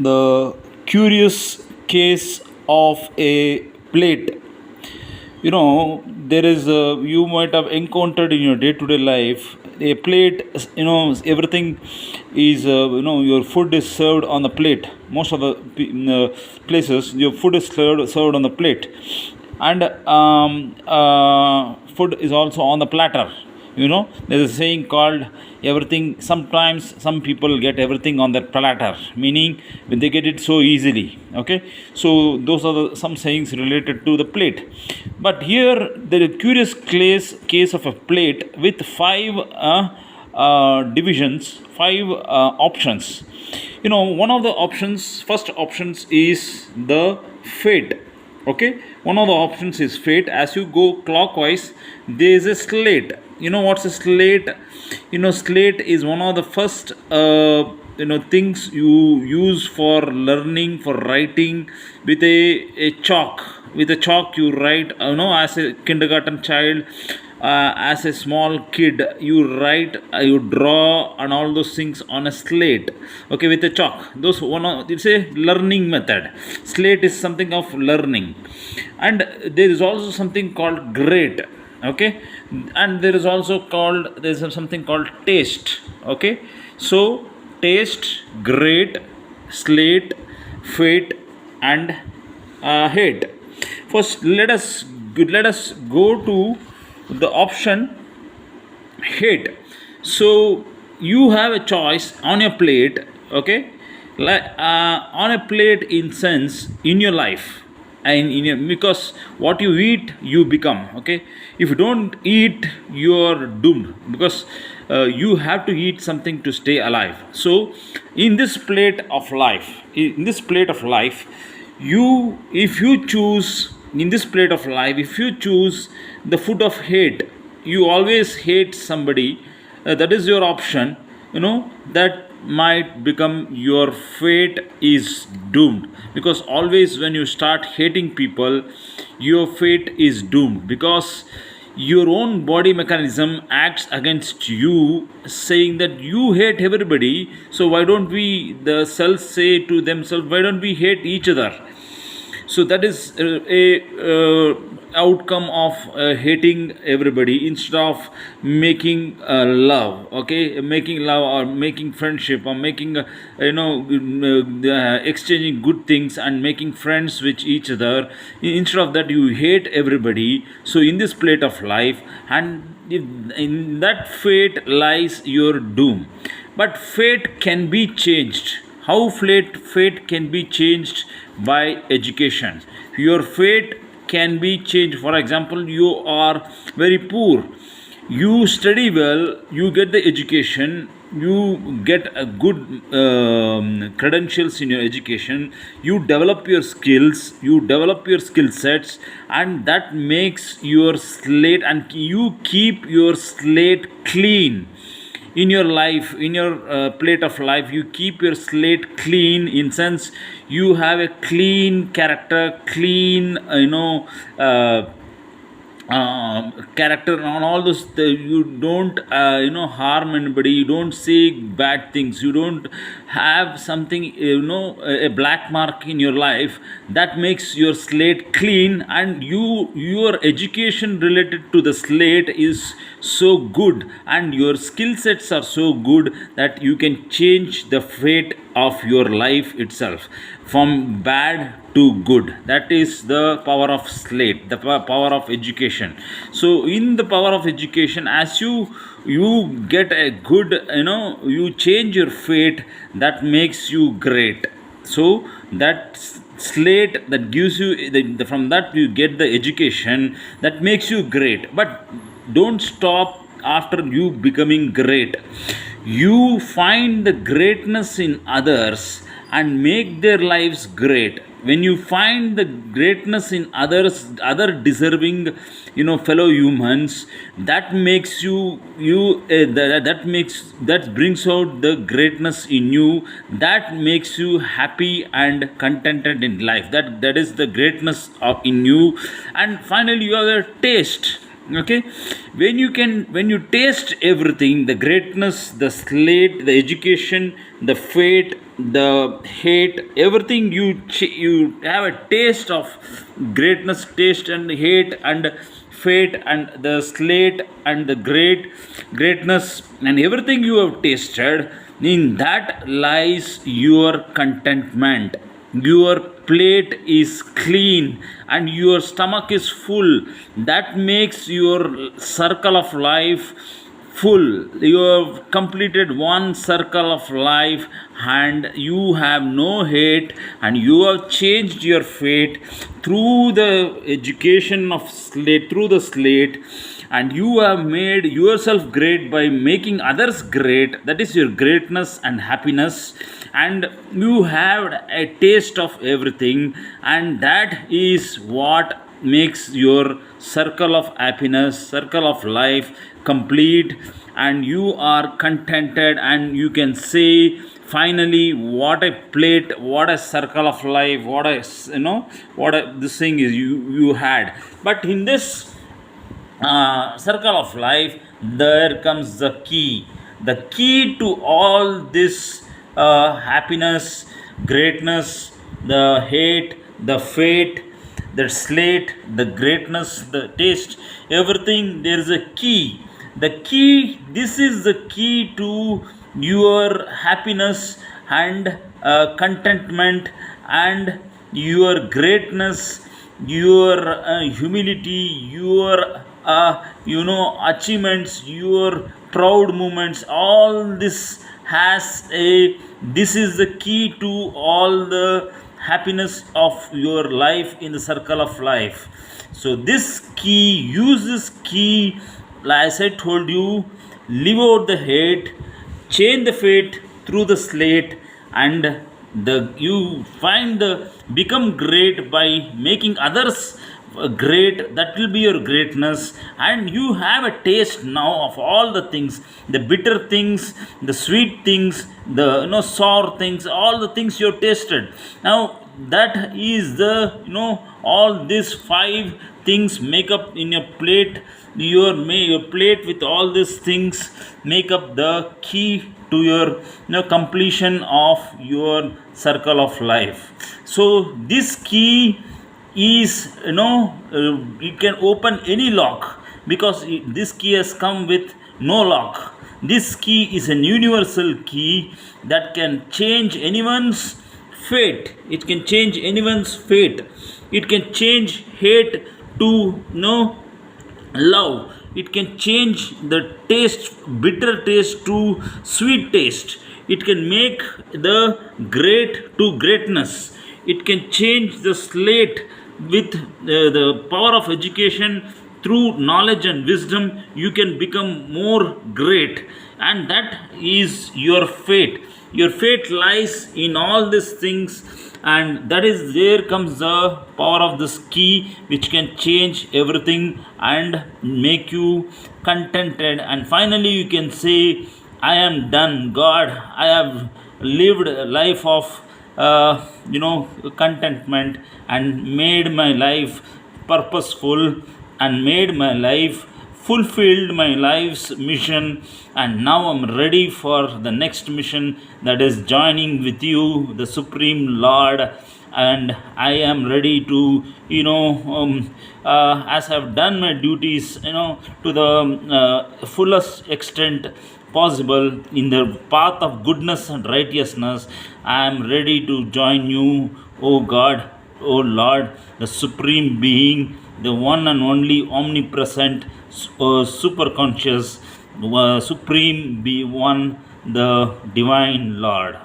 The curious case of a plate. There is you might have encountered in your day-to-day life a plate. Everything is your food is served on the plate. Most of the places your food is served on the plate, and food is also on the platter. There's a saying called everything. Sometimes some people get everything on their platter, meaning when they get it so easily. Okay, so those are some sayings related to the plate. But here there is a curious case of a plate with five divisions, five options. One of the options, first options is the fate. Okay, one of the options is fate. As you go clockwise, there is a slate. What's a slate? Slate is one of the first things you use for learning, for writing. With a chalk, with a chalk you write. As a kindergarten child, as a small kid, you write, you draw, and all those things on a slate. Okay, with a chalk. It's a learning method. Slate is something of learning. And there is also something called grate. Okay, and there's something called taste. Okay, so taste, grate, slate, fate, and hate. First, let us go to the option hate. So you have a choice on your plate. Okay, on a plate, in sense, in your life, and because what you eat you become. Okay, if you don't eat, you're doomed, because you have to eat something to stay alive. So in this plate of life, you if you choose in this plate of life, if you choose the food of hate, you always hate somebody. That is your option. That might become your fate is doomed, because always when you start hating people, your fate is doomed, because your own body mechanism acts against you, saying that you hate everybody. So why don't we, the cells say to themselves, why don't we hate each other? So that is a outcome of hating everybody instead of making love. Okay, making love, or making friendship, or making exchanging good things and making friends with each other. Instead of that, you hate everybody. So in this plate of life, and in that fate lies your doom. But fate can be changed. How fate can be changed? By education. Your fate can be changed. For example, you are very poor, you study well, you get the education, you get a good credentials in your education, you develop your skills, you develop your skill sets, and that makes your slate, and you keep your slate clean. In your life, in your plate of life, you keep your slate clean, in sense you have a clean character, clean character, and all those. You don't harm anybody, you don't say bad things, you don't have something, a black mark in your life. That makes your slate clean, and your education related to the slate is so good, and your skill sets are so good, that you can change the fate of your life itself, from bad to good. That is the power of slate, the power of education. So in the power of education, as you get a good, you change your fate, that makes you great. So that slate that gives you from that you get the education that makes you great. But don't stop after you becoming great. You find the greatness in others and make their lives great. When you find the greatness in others, other deserving, fellow humans, that makes that brings out the greatness in you, that makes you happy and contented in life. That is the greatness in you. And finally, you have a taste. Okay, when you taste everything, the greatness, the slate, the education, the fate, the hate, everything, you have a taste of greatness, taste and hate and fate and the slate and the greatness and everything you have tasted. In that lies your contentment. Your plate is clean and your stomach is full. That makes your circle of life full. You have completed one circle of life and you have no hate, and you have changed your fate through the education of slate, through the slate, and you have made yourself great by making others great. That is your greatness and happiness, and you have a taste of everything, and that is what makes your circle of happiness, circle of life complete, and you are contented, and you can say finally, what a plate, what a circle of life, what a, what a, this thing is you had. But in this circle of life, there comes the key to all this happiness, greatness, the hate, the fate, the slate, the greatness, the taste, everything. There is a key. The key, this is the key to your happiness and contentment and your greatness, your humility, your achievements, your proud moments. All this has a, this is the key to all the happiness of your life in the circle of life. So this key, use this key, as I told you, live out the hate, change the fate through the slate, and the you find the become great by making others great. That will be your greatness, and you have a taste now of all the things, the bitter things, the sweet things, the sour things, all the things you have tasted now. That is the all these five things make up in your plate. Your plate with all these things make up the key to your completion of your circle of life. So this key is you can open any lock, because this key has come with no lock. This key is an universal key that can change anyone's fate. It can change anyone's fate. It can change hate to love. It can change the taste, bitter taste to sweet taste. It can make the great to greatness. It can change the slate with the power of education. Through knowledge and wisdom, you can become more great, and that is your fate. Your fate lies in all these things, and that is, there comes the power of this key, which can change everything and make you contented. And finally you can say, I am done, God. I have lived a life of contentment, and made my life purposeful, and made my life fulfilled my life's mission, and now I'm ready for the next mission, that is joining with you, the Supreme Lord. And I am ready to as I've done my duties to the fullest extent possible in the path of goodness and righteousness. I am ready to join you, O God, O Lord, the Supreme Being, the one and only omnipresent, super conscious, supreme be one, the divine Lord.